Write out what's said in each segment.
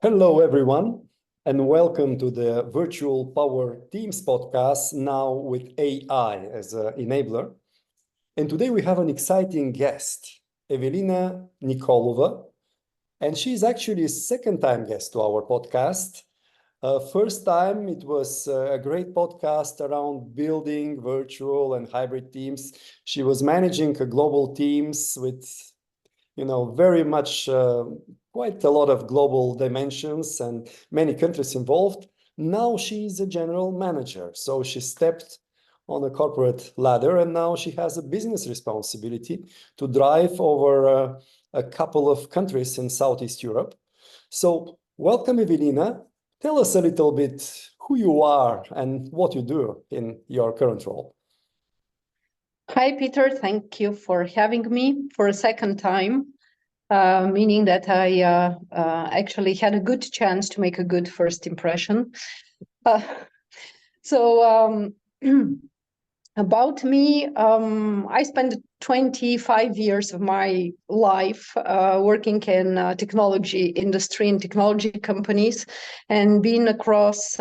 Hello, everyone, and welcome to the Virtual Power Teams podcast, now with AI as an enabler. And today we have an exciting guest, Ivelina Nikolova, and she's actually a second-time guest to our podcast. First time, it was a great podcast around building virtual and hybrid teams. She was managing a global teams with very much quite a lot of global dimensions and many countries involved. Now she's a general manager. So she stepped on a corporate ladder and now she has a business responsibility to drive over a couple of countries in Southeast Europe. So welcome, Ivelina. Tell us a little bit who you are and what you do in your current role. Hi, Peter. Thank you for having me for a second time. Meaning that I actually had a good chance to make a good first impression. About me, I spent 25 years of my life working in technology industry and technology companies, and been across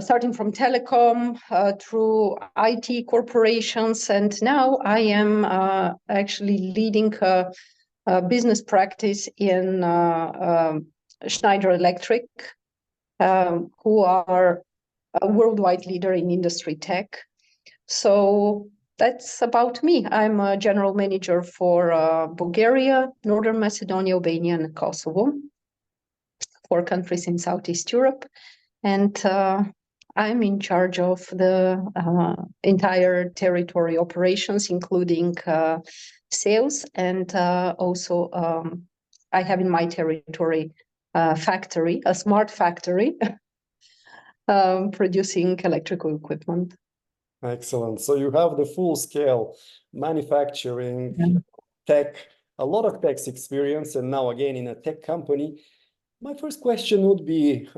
starting from telecom through IT corporations, and now I am actually leading business practice in Schneider Electric, who are a worldwide leader in industry tech. So that's about me. I'm a general manager for Bulgaria, Northern Macedonia, Albania, and Kosovo, 4 countries in Southeast Europe. And I'm in charge of the entire territory operations, including sales, and also I have in my territory factory, a smart factory, producing electrical equipment. Excellent. So you have the full scale manufacturing, tech, a lot of tech experience, and now again in a tech company. My first question would be,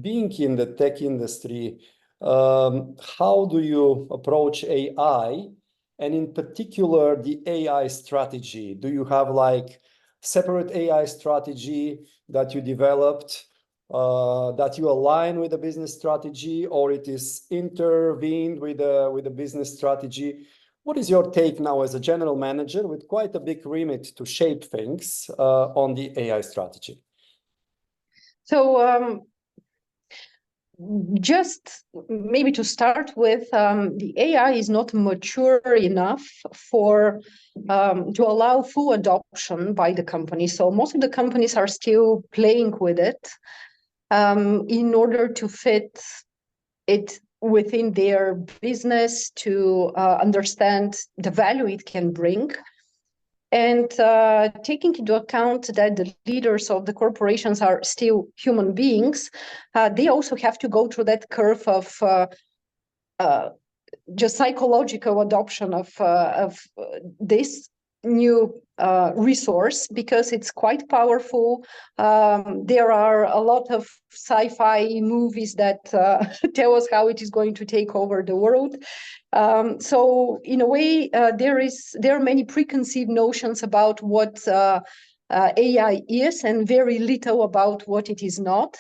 being in the tech industry, how do you approach AI? And in particular, the AI strategy. Do you have like separate AI strategy that you developed, that you align with the business strategy, or it is intervened with the business strategy? What is your take now as a general manager with quite a big remit to shape things on the AI strategy? So just maybe to start with, the AI is not mature enough for to allow full adoption by the company. So most of the companies are still playing with it in order to fit it within their business, to understand the value it can bring. And taking into account that the leaders of the corporations are still human beings, they also have to go through that curve of just psychological adoption of this new resource, because it's quite powerful. There are a lot of sci-fi movies that tell us how it is going to take over the world. So in a way, there are many preconceived notions about what AI is, and very little about what it is not.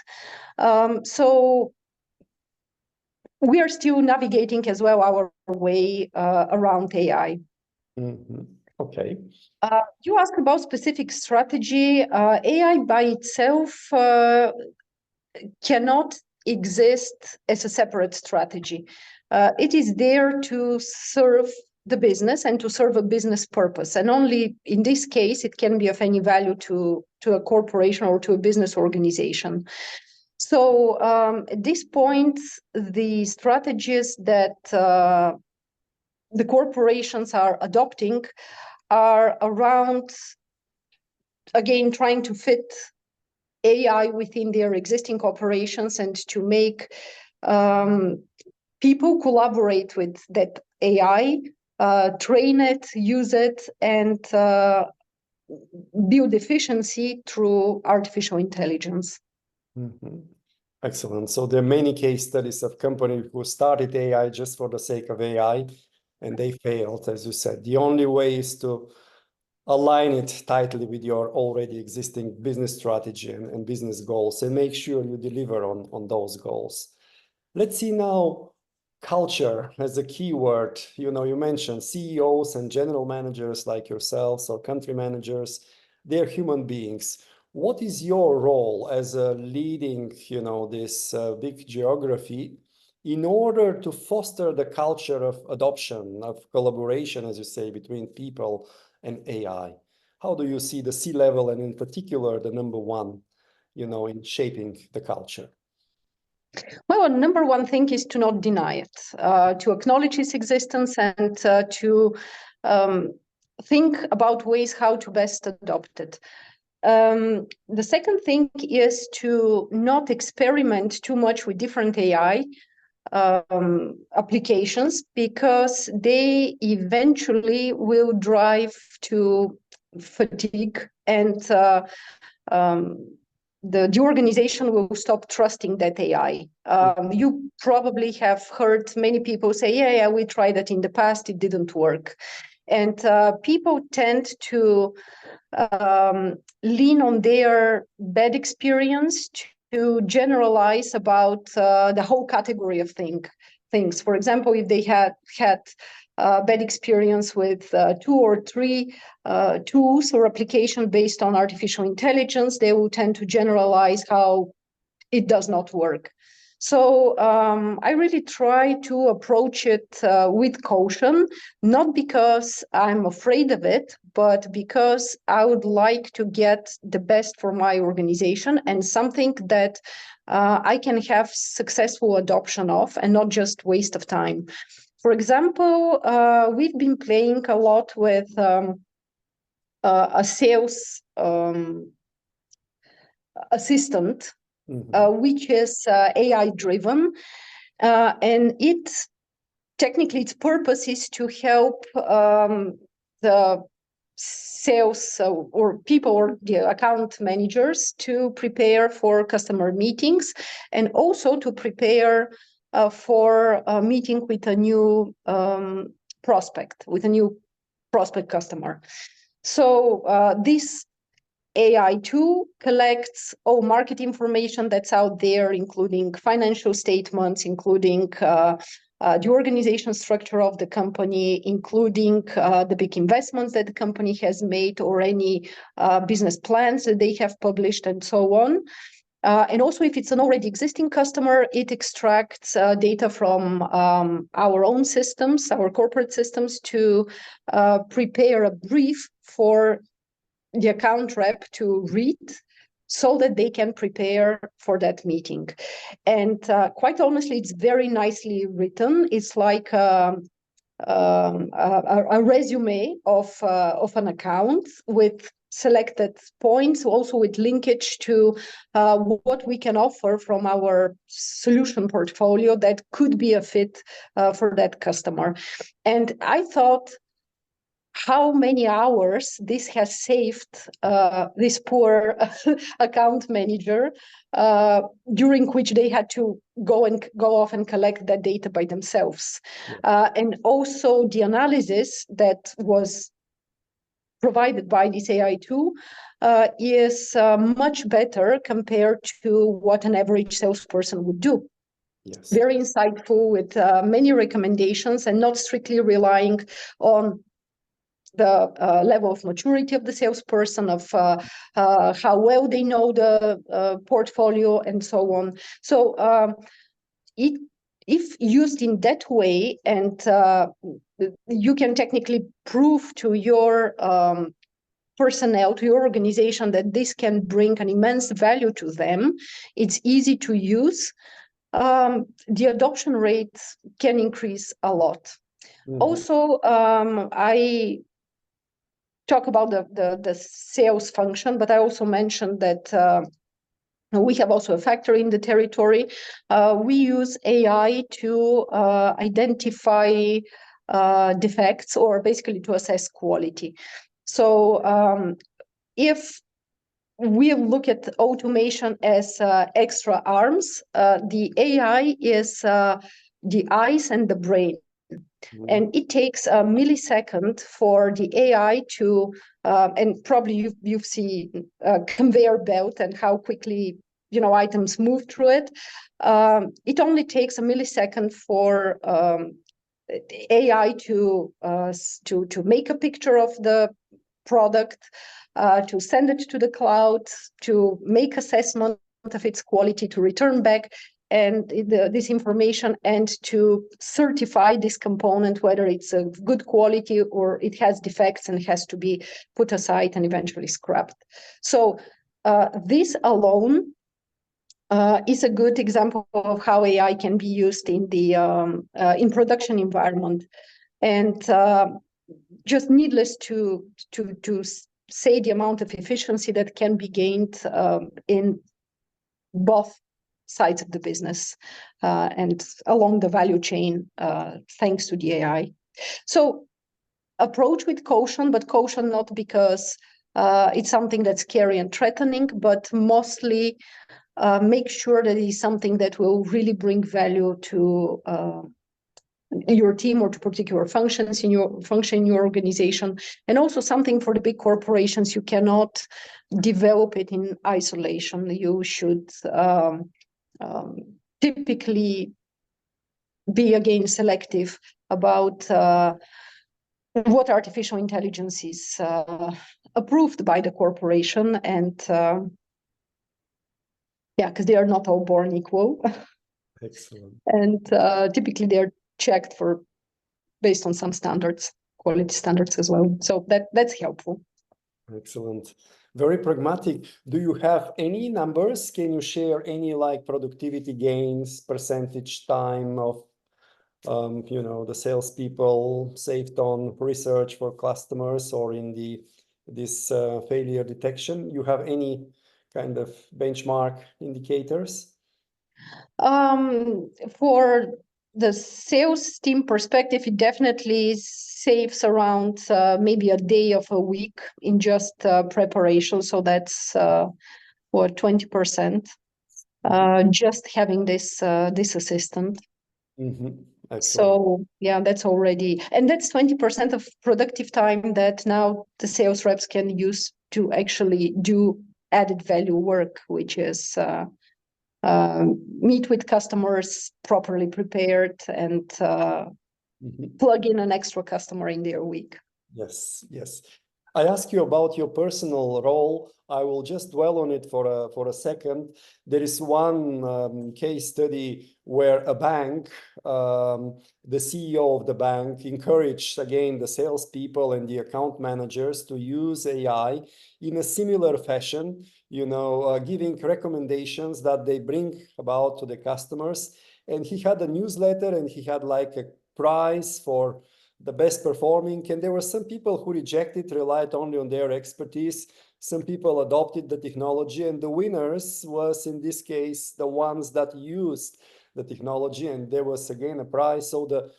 So we are still navigating as well our way around AI. Mm-hmm. Okay. You ask about specific strategy. AI by itself cannot exist as a separate strategy. It is there to serve the business and to serve a business purpose. And only in this case, it can be of any value to a corporation or to a business organization. So at this point, the strategies that the corporations are adopting are around, again, trying to fit AI within their existing operations and to make people collaborate with that AI, train it, use it, and build efficiency through artificial intelligence. Mm-hmm. Excellent. So there are many case studies of companies who started AI just for the sake of AI, and they failed, as you said. The only way is to align it tightly with your already existing business strategy and business goals and make sure you deliver on those goals. Let's see now culture as a key word. You know, you mentioned CEOs and general managers like yourselves or country managers. They're human beings. What is your role as a leading, you know, this big geography in order to foster the culture of adoption, of collaboration, as you say, between people and AI? How do you see the C-level and in particular the number one, you know, in shaping the culture? Well, number one thing is to not deny it, to acknowledge its existence and to think about ways how to best adopt it. The second thing is to not experiment too much with different AI applications, because they eventually will drive to fatigue, and the organization will stop trusting that AI. You probably have heard many people say, yeah, we tried that in the past, it didn't work. And people tend to lean on their bad experience to generalize about the whole category of things. For example, if they had bad experience with 2 or 3 tools or application based on artificial intelligence, they will tend to generalize how it does not work. So I really try to approach it with caution, not because I'm afraid of it, but because I would like to get the best for my organization and something that I can have successful adoption of and not just waste of time. For example, we've been playing a lot with a sales assistant, which is AI-driven, and technically its purpose is to help the sales or people or the account managers to prepare for customer meetings and also to prepare for a meeting with a new prospect customer. So this AI tool collects all market information that's out there, including financial statements, including the organization structure of the company, including the big investments that the company has made or any business plans that they have published and so on. And also, if it's an already existing customer, it extracts data from our own systems, our corporate systems, to prepare a brief for the account rep to read so that they can prepare for that meeting. And quite honestly, it's very nicely written. It's like a resume of an account with selected points, also with linkage to what we can offer from our solution portfolio that could be a fit for that customer. And I thought, how many hours this has saved this poor account manager, during which they had to go off and collect that data by themselves. And also the analysis that was provided by this AI tool is much better compared to what an average salesperson would do. Yes. Very insightful, with many recommendations, and not strictly relying on the level of maturity of the salesperson, of how well they know the portfolio, and so on. So if used in that way, and you can technically prove to your personnel, to your organization, that this can bring an immense value to them, it's easy to use, the adoption rate can increase a lot. Also, I talk about the sales function, but I also mentioned that we have also a factory in the territory. We use AI to identify defects, or basically to assess quality. So if we look at automation as extra arms, the AI is the eyes and the brain And it takes a millisecond for the AI to, and probably you've seen a conveyor belt and how quickly items move through it. It only takes a millisecond for AI to make a picture of the product, to send it to the cloud, to make assessment of its quality, to return back and this information, and to certify this component, whether it's a good quality or it has defects and has to be put aside and eventually scrapped. So this alone is a good example of how AI can be used in the in production environment. And just needless to say the amount of efficiency that can be gained in both sides of the business and along the value chain thanks to the AI. So approach with caution, but caution not because it's something that's scary and threatening, but mostly make sure that it is something that will really bring value to your team or to particular functions in your organization, and also something for the big corporations. You cannot develop it in isolation. You should typically be again selective about what artificial intelligence is approved by the corporation, and because they are not all born equal. Excellent. And typically they're checked for based on some standards, quality standards as well. So that's helpful. Excellent. Very pragmatic. Do you have any numbers? Can you share any productivity gains, percentage time of the salespeople saved on research for customers or in this failure detection? You have any kind of benchmark indicators? For the sales team perspective, it definitely saves around maybe a day of a week in just preparation. So that's 20%. Just having this assistant. So that's already, and that's 20% of productive time that now the sales reps can use to actually do added value work, which is meet with customers properly prepared and plug in an extra customer in their week. Yes, yes. I ask you about your personal role. I will just dwell on it for a second. There is one case study where a bank, the CEO of the bank, encouraged again the salespeople and the account managers to use AI in a similar fashion, giving recommendations that they bring about to the customers. And he had a newsletter and he had a prize for the best performing. And there were some people who rejected, relied only on their expertise. Some people adopted the technology, and the winners was in this case the ones that used the technology, and there was again a prize. So the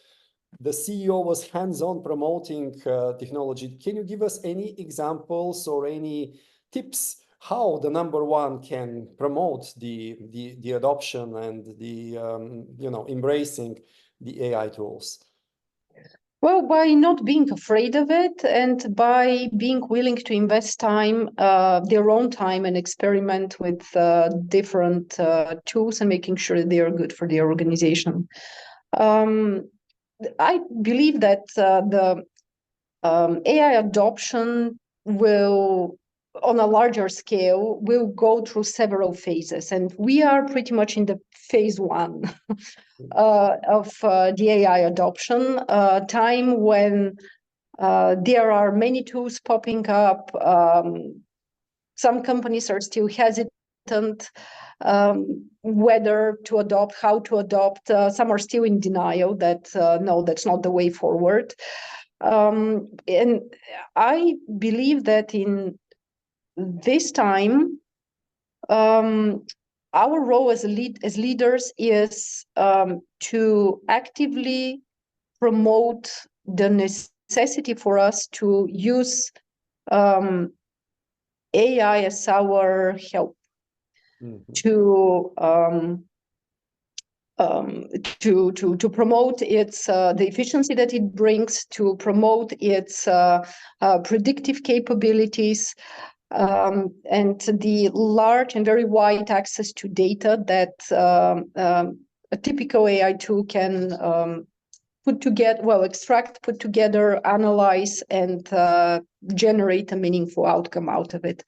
CEO was hands-on promoting technology. Can you give us any examples or any tips how the number one can promote the adoption and the embracing the AI tools? Well, by not being afraid of it and by being willing to invest time, their own time, and experiment with different tools and making sure they are good for the organization. I believe that the AI adoption will, on a larger scale, will go through several phases. And we are pretty much in the phase one of the AI adoption, time when there are many tools popping up. Some companies are still hesitant whether to adopt, how to adopt. Some are still in denial that, no, that's not the way forward. And I believe that in this time, our role as leaders is to actively promote the necessity for us to use AI as our help to to promote its the efficiency that it brings, to promote its predictive capabilities, and the large and very wide access to data that a typical AI tool can extract, put together, analyze, and generate a meaningful outcome out of it.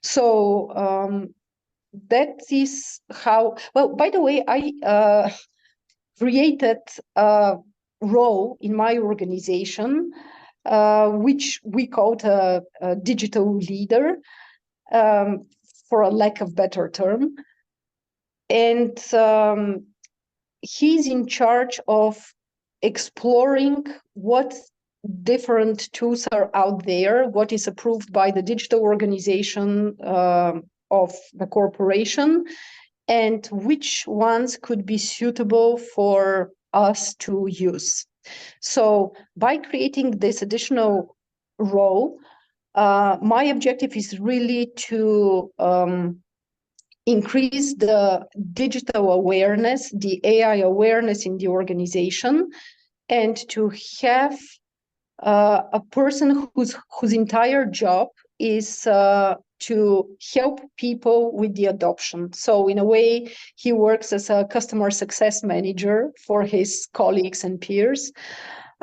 So that is how, well, by the way, I created a role in my organization, which we called a digital leader, for a lack of better term. And he's in charge of exploring what different tools are out there, what is approved by the digital organization of the corporation, and which ones could be suitable for us to use. So by creating this additional role, my objective is really to increase the digital awareness, the AI awareness in the organization, and to have a person whose entire job is to help people with the adoption. So in a way, he works as a customer success manager for his colleagues and peers,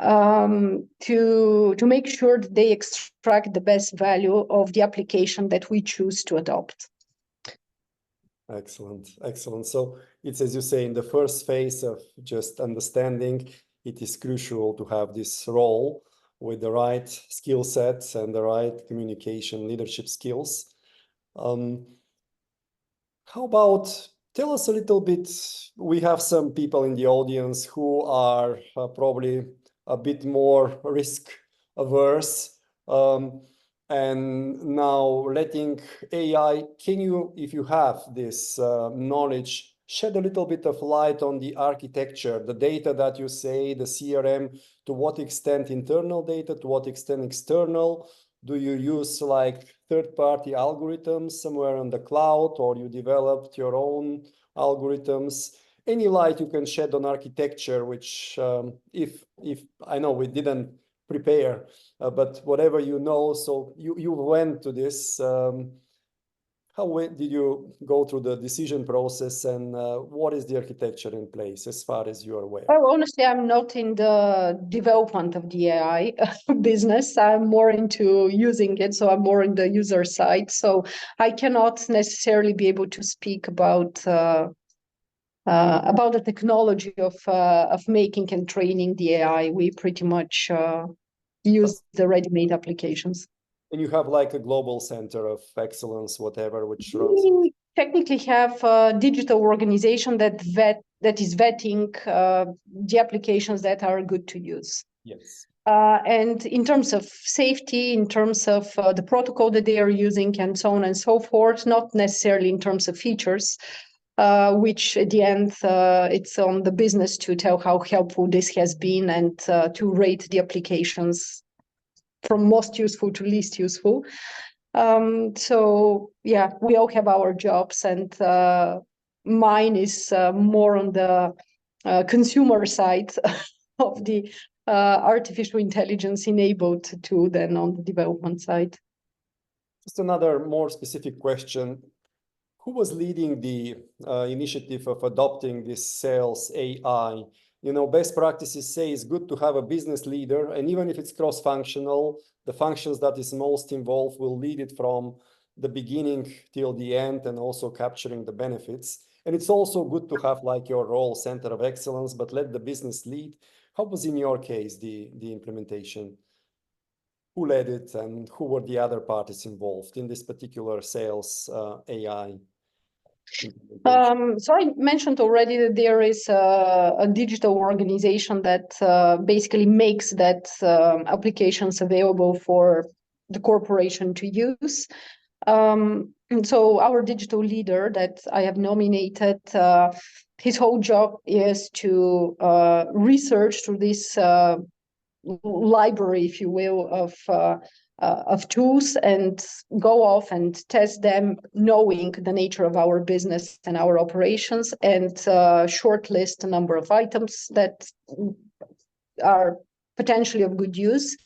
to make sure that they extract the best value of the application that we choose to adopt. Excellent, excellent. So it's, as you say, in the first phase of just understanding, it is crucial to have this role with the right skill sets and the right communication leadership skills. How about, tell us a little bit, we have some people in the audience who are probably a bit more risk averse, and now letting AI, can you, if you have this knowledge, shed a little bit of light on the architecture, the data that you say, the CRM, to what extent internal data, to what extent external? Do you use like third-party algorithms somewhere on the cloud, or you developed your own algorithms? Any light you can shed on architecture, which if I know we didn't prepare, but whatever you know, so you went to this, how did you go through the decision process, and what is the architecture in place as far as you're aware? Well, honestly, I'm not in the development of the AI business. I'm more into using it, so I'm more in the user side. So I cannot necessarily be able to speak about the technology of making and training the AI. We pretty much use the ready-made applications. And you have like a global center of excellence, whatever, which runs. We technically have a digital organization that is vetting the applications that are good to use. Yes. And in terms of safety, in terms of the protocol that they are using, and so on and so forth, not necessarily in terms of features, which at the end, it's on the business to tell how helpful this has been, and to rate the applications from most useful to least useful. So yeah, we all have our jobs, and mine is more on the consumer side of the artificial intelligence enabled tool than on the development side. Just another more specific question. Who was leading the initiative of adopting this sales AI? You know, best practices say it's good to have a business leader, and even if it's cross-functional, the functions that is most involved will lead it from the beginning till the end, and also capturing the benefits. And it's also good to have like your role, center of excellence, but let the business lead. How was in your case the implementation? Who led it, and who were the other parties involved in this particular sales AI? So I mentioned already that there is a digital organization that basically makes that applications available for the corporation to use. And so our digital leader that I have nominated, his whole job is to research through this library, if you will, of of tools and go off and test them, knowing the nature of our business and our operations, and shortlist a number of items that are potentially of good use.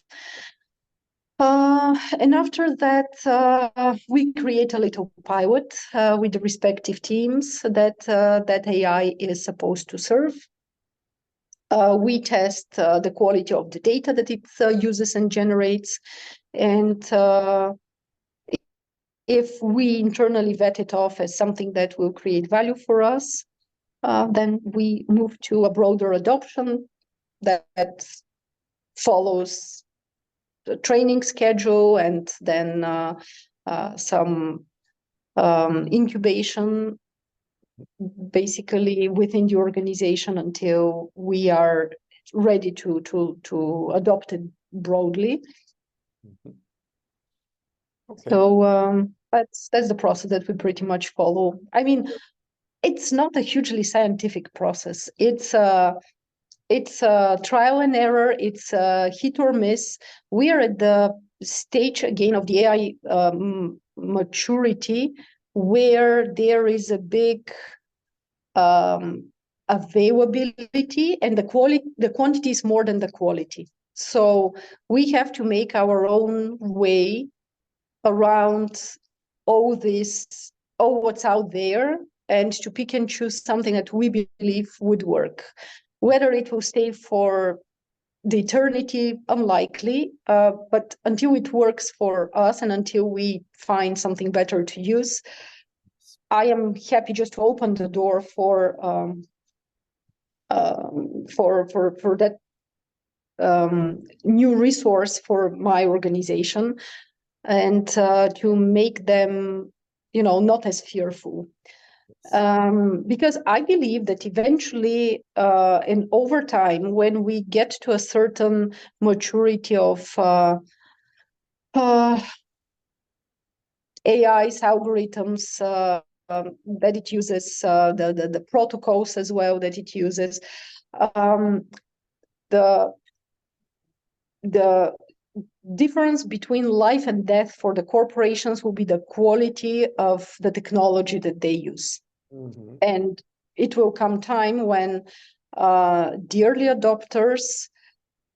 And after that, we create a little pilot with the respective teams that AI is supposed to serve. We test the quality of the data that it uses and generates. And if we internally vet it off as something that will create value for us, then we move to a broader adoption that follows the training schedule, and then some incubation basically within the organization until we are ready to adopt it broadly. Mhm. Okay. So that's the process that we pretty much follow. I mean, it's not a hugely scientific process. It's a trial and error. It's a hit or miss. We are at the stage again of the AI maturity, where there is a big availability, and the quantity is more than the quality. So we have to make our own way around all what's out there, and to pick and choose something that we believe would work. Whether it will stay for the eternity, unlikely, but until it works for us and until we find something better to use, I am happy just to open the door for that new resource for my organization, and to make them, not as fearful. Because I believe that eventually, and over time, when we get to a certain maturity of AI's algorithms that it uses, the protocols as well that it uses, the difference between life and death for the corporations will be the quality of the technology that they use. Mm-hmm. And it will come time when the early adopters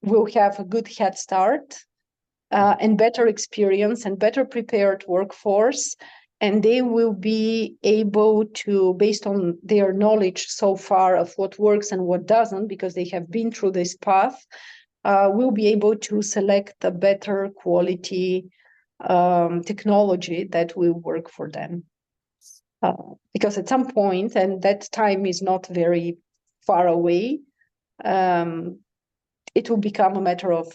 will have a good head start, and better experience and better prepared workforce, and they will be able to, based on their knowledge so far of what works and what doesn't, because they have been through this path, will be able to select a better quality technology that will work for them. Because at some point, and that time is not very far away, it will become a matter of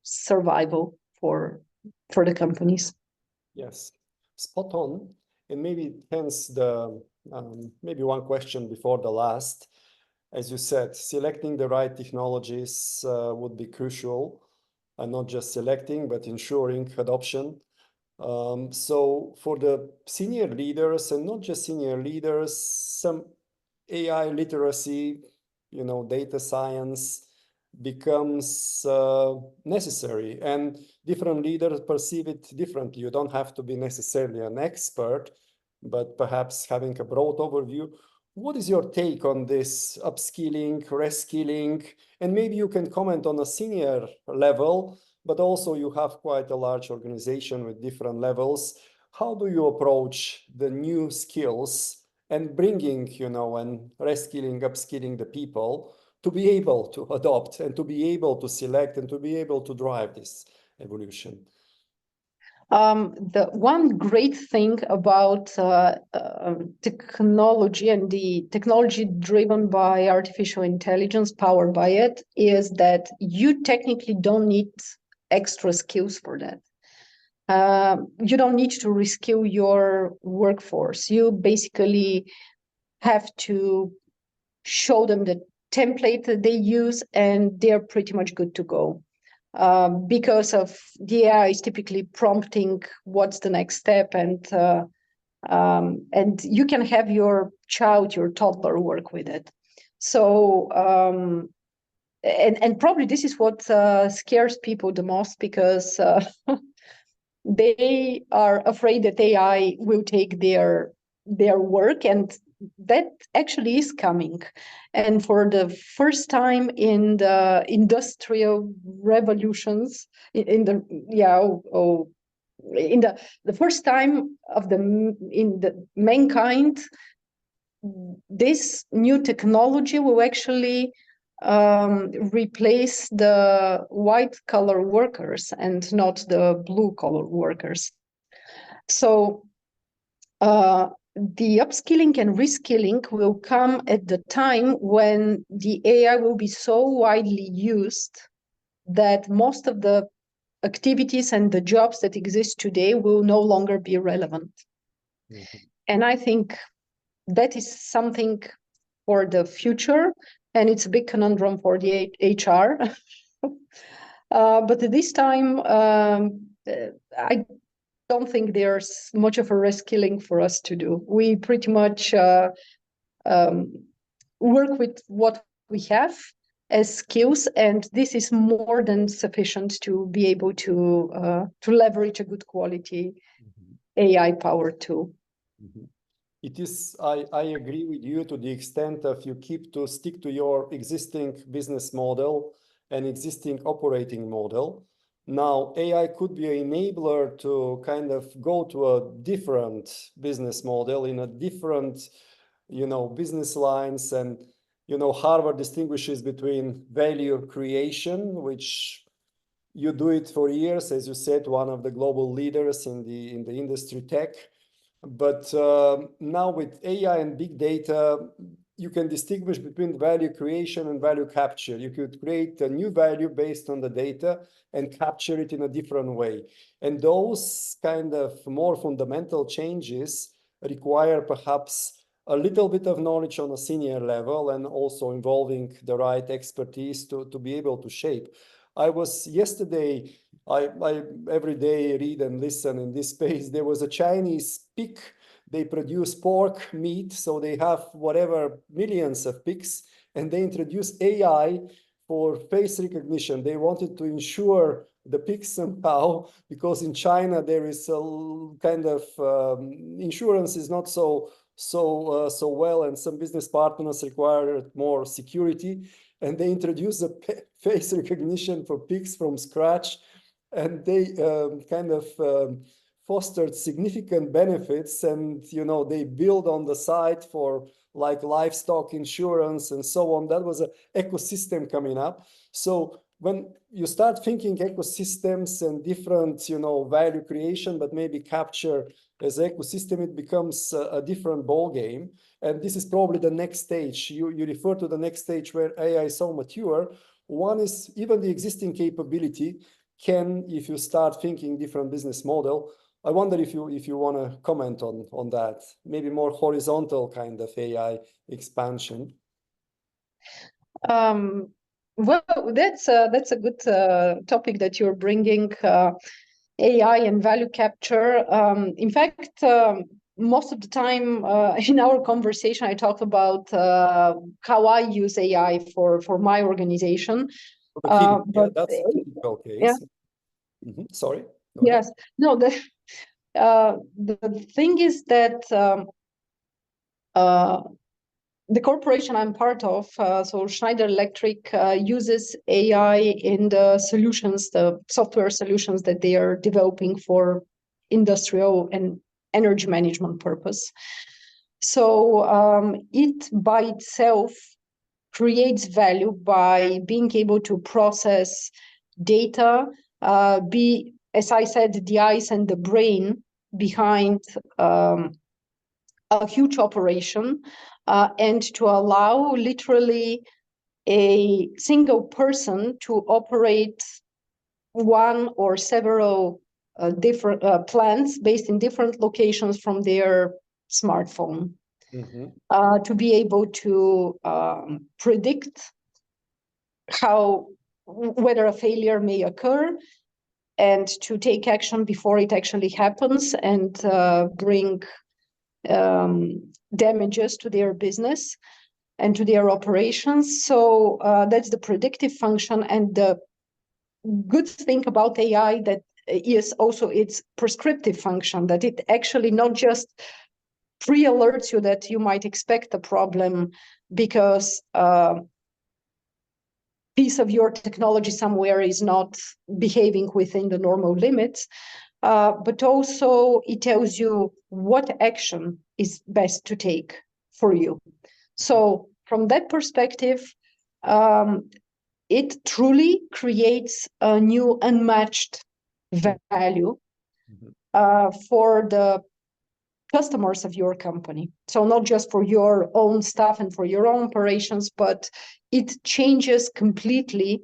survival for the companies. Yes, spot on. And maybe hence the maybe one question before the last. As you said, selecting the right technologies would be crucial, and not just selecting, but ensuring adoption. So for the senior leaders, and not just senior leaders, some AI literacy, data science becomes necessary, and different leaders perceive it differently. You don't have to be necessarily an expert, but perhaps having a broad overview. What is your take on this upskilling, reskilling? And maybe you can comment on a senior level, but also you have quite a large organization with different levels. How do you approach the new skills and bringing, and reskilling, upskilling the people to be able to adopt and to be able to select and to be able to drive this evolution? The one great thing about technology, and the technology driven by artificial intelligence, powered by it, is that you technically don't need extra skills for that. You don't need to reskill your workforce. You basically have to show them the template that they use, and they're pretty much good to go. Because of the AI is typically prompting what's the next step, and you can have your child, your toddler, work with it. So and probably this is what scares people the most, because they are afraid that AI will take their work, and that actually is coming. And for the first time in the industrial revolutions, in the in the first time of in the mankind, this new technology will actually replace the white collar workers and not the blue collar workers. So the upskilling and reskilling will come at the time when the AI will be so widely used that most of the activities and the jobs that exist today will no longer be relevant. Mm-hmm. And I think that is something for the future, and it's a big conundrum for the HR. But at this time, I don't think there's much of a reskilling for us to do. We pretty much work with what we have as skills, and this is more than sufficient to be able to leverage a good quality AI powered tool. Mm-hmm. It is, I agree with you to the extent of you stick to your existing business model and existing operating model. Now, AI could be an enabler to kind of go to a different business model in a different, business lines. And, Harvard distinguishes between value creation, which you do it for years, as you said, one of the global leaders in the industry tech. But now with AI and big data, you can distinguish between value creation and value capture. You could create a new value based on the data and capture it in a different way. And those kind of more fundamental changes require perhaps a little bit of knowledge on a senior level and also involving the right expertise to be able to shape. I was yesterday, I every day read and listen in this space. There was a Chinese pig. They produce pork meat, so they have whatever millions of pigs, and they introduce AI for face recognition. They wanted to insure the pigs somehow, because in China there is a kind of insurance is not so well, and some business partners require more security. And they introduced a face recognition for pigs from scratch, and they kind of fostered significant benefits. And they build on the side for like livestock insurance and so on. That was an ecosystem coming up. So when you start thinking ecosystems and different value creation, but maybe capture as an ecosystem, it becomes a different ball game. And this is probably the next stage. You refer to the next stage where AI is so mature. One is even the existing capability can, if you start thinking different business model. I wonder if you want to comment on that, maybe more horizontal kind of AI expansion. Well, that's a good topic that you're bringing, AI and value capture. In fact, most of the time in our conversation, I talk about how I use AI for my organization. But that's a typical case. Yeah. Mm-hmm. Sorry. Yes. No. The thing is that the corporation I'm part of, so Schneider Electric, uses AI in the solutions, the software solutions that they are developing for industrial and energy management purpose. So it by itself creates value by being able to process data, be, as I said, the eyes and the brain behind a huge operation, and to allow literally a single person to operate one or several different plants based in different locations from their smartphone. Mm-hmm. To be able to predict whether a failure may occur, and to take action before it actually happens, and bring damages to their business and to their operations. So that's the predictive function. And the good thing about AI that is also its prescriptive function, that it actually not just pre-alerts you that you might expect a problem because piece of your technology somewhere is not behaving within the normal limits, but also it tells you what action is best to take for you. So from that perspective, it truly creates a new unmatched value for the customers of your company. So not just for your own staff and for your own operations, but it changes completely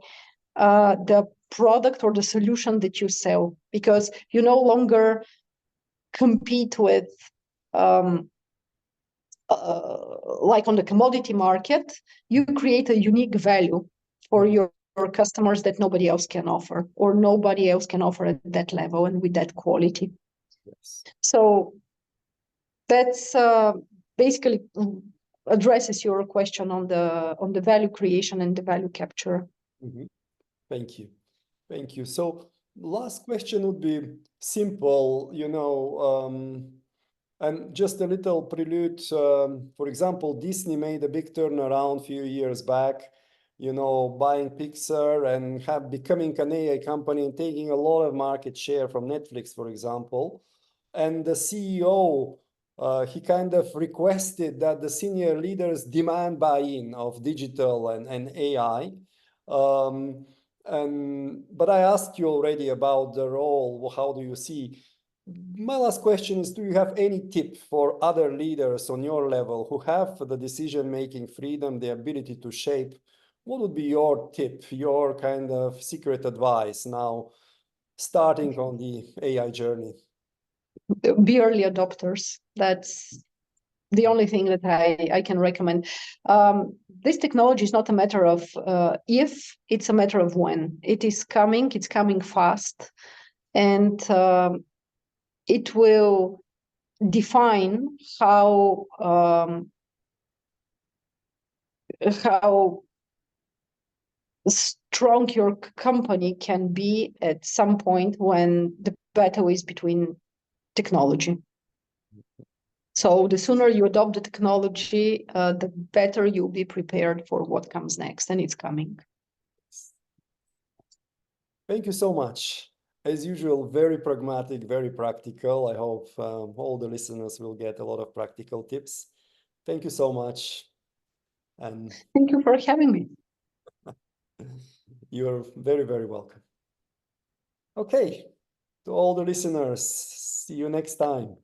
the product or the solution that you sell, because you no longer compete with like on the commodity market. You create a unique value for your customers that nobody else can offer, or nobody else can offer at that level and with that quality. Yes. So that's basically addresses your question on the value creation and the value capture. Mm-hmm. Thank you. Thank you. So last question would be simple, and just a little prelude. For example, Disney made a big turnaround a few years back, buying Pixar and becoming an AI company and taking a lot of market share from Netflix, for example. And the CEO, he kind of requested that the senior leaders demand buy-in of digital and AI. But I asked you already about the role. How do you see? My last question is, do you have any tip for other leaders on your level who have the decision-making freedom, the ability to shape? What would be your tip, your kind of secret advice now, starting on the AI journey? Be early adopters. That's the only thing that I can recommend. This technology is not a matter of if, it's a matter of when. It is coming, it's coming fast, and it will define how strong your company can be at some point when the battle is between technology. So the sooner you adopt the technology, the better you'll be prepared for what comes next, and it's coming. Thank you so much. As usual, very pragmatic, very practical. I hope all the listeners will get a lot of practical tips. Thank you so much. And thank you for having me. You're very, very welcome. Okay, to all the listeners, see you next time.